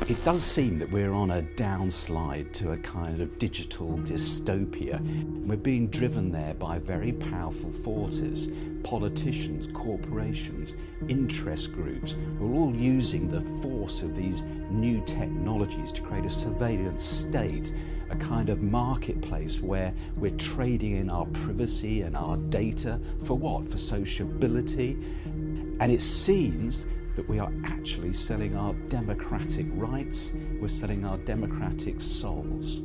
It does seem that we're on a downslide to a kind of digital dystopia. We're being driven there by very powerful forces, politicians, corporations, interest groups, who are all using the force of these new technologies to create a surveillance state, a kind of marketplace where we're trading in our privacy and our data for what? For sociability. And it seems that we are actually selling our democratic rights, we're selling our democratic souls.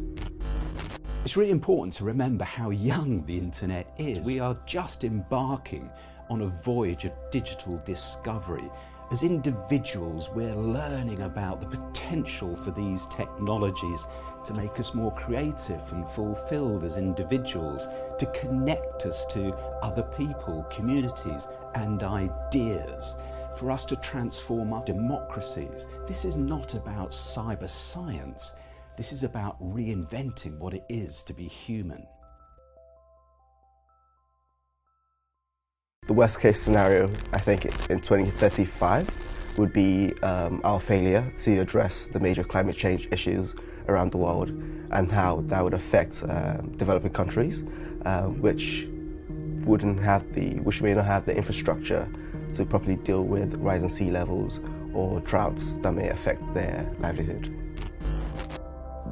It's really important to remember how young the internet is. We are just embarking on a voyage of digital discovery. As individuals, we're learning about the potential for these technologies to make us more creative and fulfilled as individuals, to connect us to other people, communities, and ideas, for us to transform our democracies. This is not about cyber science. This is about reinventing what it is to be human. The worst case scenario, I think, in 2035 would be our failure to address the major climate change issues around the world and how that would affect developing countries, which may not have the infrastructure to properly deal with rising sea levels or droughts that may affect their livelihood.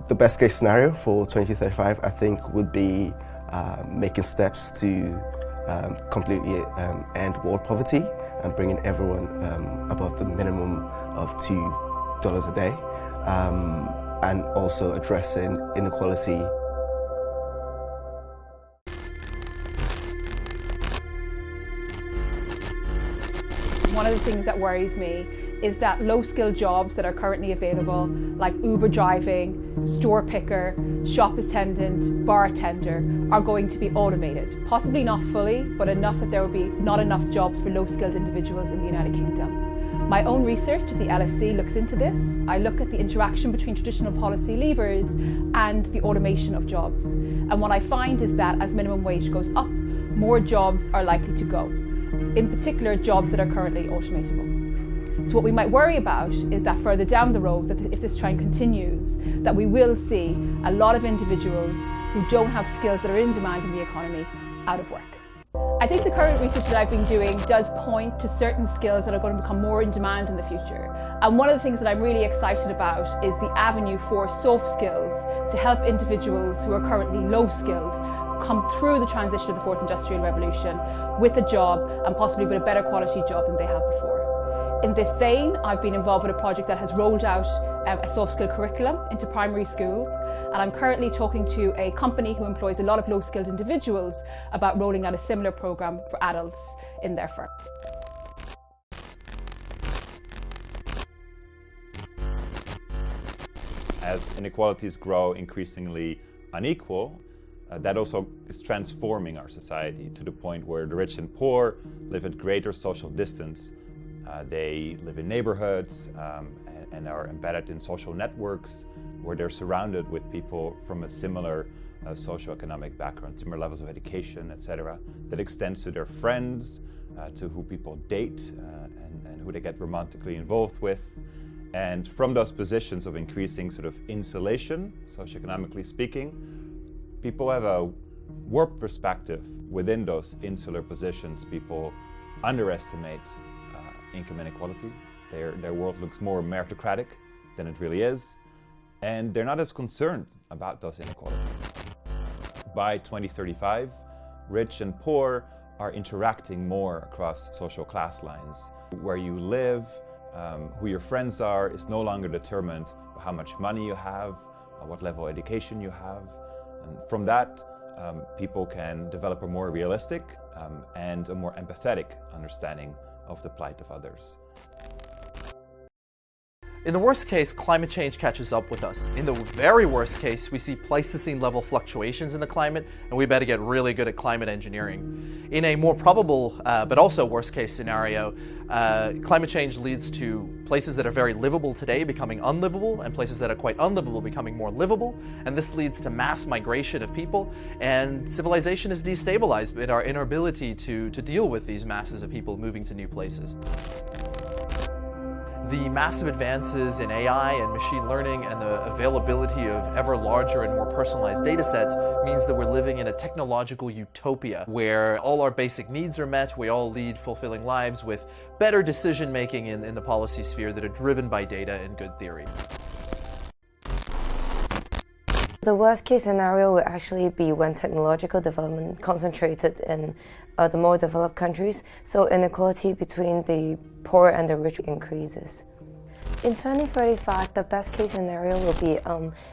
The best case scenario for 2035, I think, would be making steps to completely end world poverty and bringing everyone above the minimum of $2 a day, and also addressing inequality. One of the things that worries me is that low-skilled jobs that are currently available, like Uber driving, store picker, shop attendant, bartender, are going to be automated. Possibly not fully, but enough that there will be not enough jobs for low-skilled individuals in the United Kingdom. My own research at the LSE looks into this. I look at the interaction between traditional policy levers and the automation of jobs. And what I find is that as minimum wage goes up, more jobs are likely to go. In particular, jobs that are currently automatable. So what we might worry about is that further down the road, that if this trend continues, that we will see a lot of individuals who don't have skills that are in demand in the economy out of work. I think the current research that I've been doing does point to certain skills that are going to become more in demand in the future. And one of the things that I'm really excited about is the avenue for soft skills to help individuals who are currently low skilled come through the transition of the fourth industrial revolution with a job, and possibly with a better quality job than they had before. In this vein, I've been involved with a project that has rolled out a soft skill curriculum into primary schools, and I'm currently talking to a company who employs a lot of low-skilled individuals about rolling out a similar program for adults in their firm. As inequalities grow increasingly unequal, that also is transforming our society to the point where the rich and poor live at greater social distance. They live in neighborhoods and are embedded in social networks where they're surrounded with people from a similar socioeconomic background, similar levels of education, etc. That extends to their friends, to who people date and who they get romantically involved with. And from those positions of increasing sort of insulation, socioeconomically speaking, people have a warped perspective within those insular positions. People underestimate income inequality. Their world looks more meritocratic than it really is, and they're not as concerned about those inequalities. By 2035, rich and poor are interacting more across social class lines. Where you live, who your friends are, is no longer determined by how much money you have, what level of education you have. And from that, people can develop a more realistic and a more empathetic understanding of the plight of others. In the worst case, climate change catches up with us. In the very worst case, we see Pleistocene level fluctuations in the climate, and we better get really good at climate engineering. In a more probable, but also worst case scenario, climate change leads to places that are very livable today becoming unlivable, and places that are quite unlivable becoming more livable, and this leads to mass migration of people, and civilization is destabilized in our inability to deal with these masses of people moving to new places. The massive advances in AI and machine learning and the availability of ever larger and more personalized data sets means that we're living in a technological utopia where all our basic needs are met, we all lead fulfilling lives with better decision making in the policy sphere that are driven by data and good theory. The worst case scenario would actually be when technological development concentrated in the more developed countries, so inequality between the poor and the rich increases. In 2035, the best case scenario will be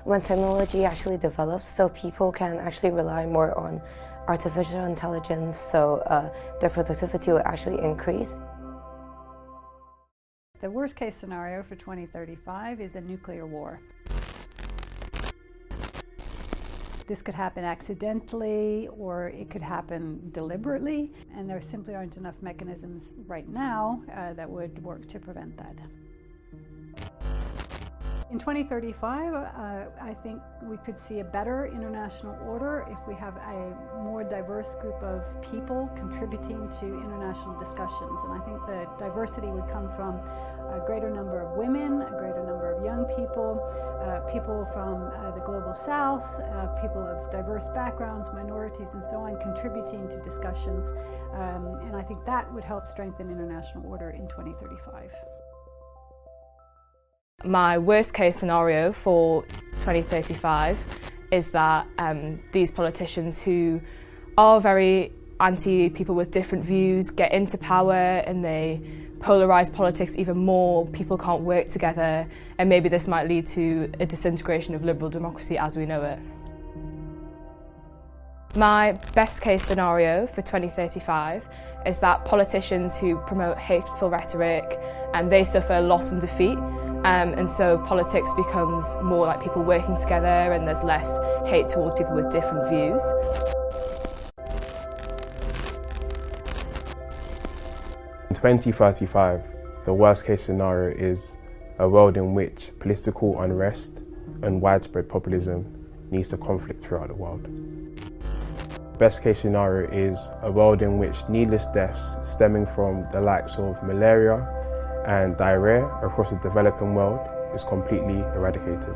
when technology actually develops, so people can actually rely more on artificial intelligence, so their productivity will actually increase. The worst case scenario for 2035 is a nuclear war. This could happen accidentally, or it could happen deliberately, and there simply aren't enough mechanisms right now that would work to prevent that. In 2035, I think we could see a better international order if we have a more diverse group of people contributing to international discussions. And I think the diversity would come from a greater number of women, a greater number of young people, people from the global south, people of diverse backgrounds, minorities, and so on, contributing to discussions. And I think that would help strengthen international order in 2035. My worst case scenario for 2035 is that these politicians who are very anti people with different views get into power and they polarize politics even more. People can't work together, and maybe this might lead to a disintegration of liberal democracy as we know it. My best case scenario for 2035 is that politicians who promote hateful rhetoric and they suffer loss and defeat. And so politics becomes more like people working together and there's less hate towards people with different views. In 2035, the worst case scenario is a world in which political unrest and widespread populism leads to conflict throughout the world. The best case scenario is a world in which needless deaths stemming from the likes of malaria and diarrhea across the developing world is completely eradicated.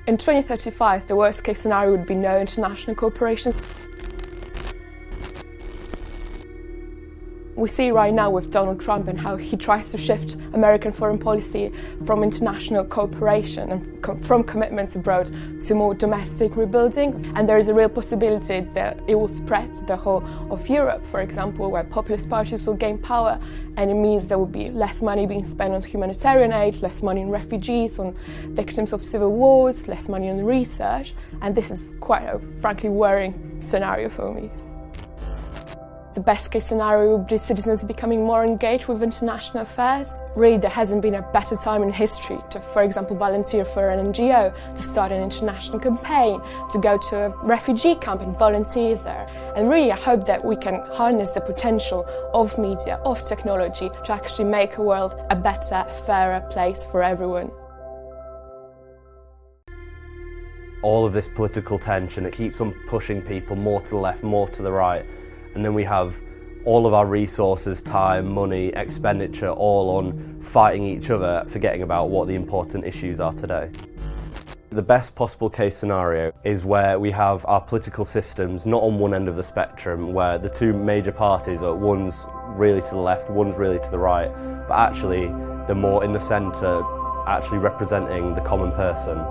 In 2035, the worst case scenario would be no international cooperation. We see right now with Donald Trump and how he tries to shift American foreign policy from international cooperation and from commitments abroad to more domestic rebuilding. And there is a real possibility that it will spread to the whole of Europe, for example, where populist parties will gain power, and it means there will be less money being spent on humanitarian aid, less money on refugees, on victims of civil wars, less money on research, and this is quite a frankly worrying scenario for me. The best case scenario would be citizens becoming more engaged with international affairs. Really, there hasn't been a better time in history to, for example, volunteer for an NGO, to start an international campaign, to go to a refugee camp and volunteer there. And really, I hope that we can harness the potential of media, of technology, to actually make a world a better, fairer place for everyone. All of this political tension, it keeps on pushing people more to the left, more to the right. And then we have all of our resources, time, money, expenditure, all on fighting each other, forgetting about what the important issues are today. The best possible case scenario is where we have our political systems not on one end of the spectrum, where the two major parties are one's really to the left, one's really to the right, but actually they're more in the centre, actually representing the common person.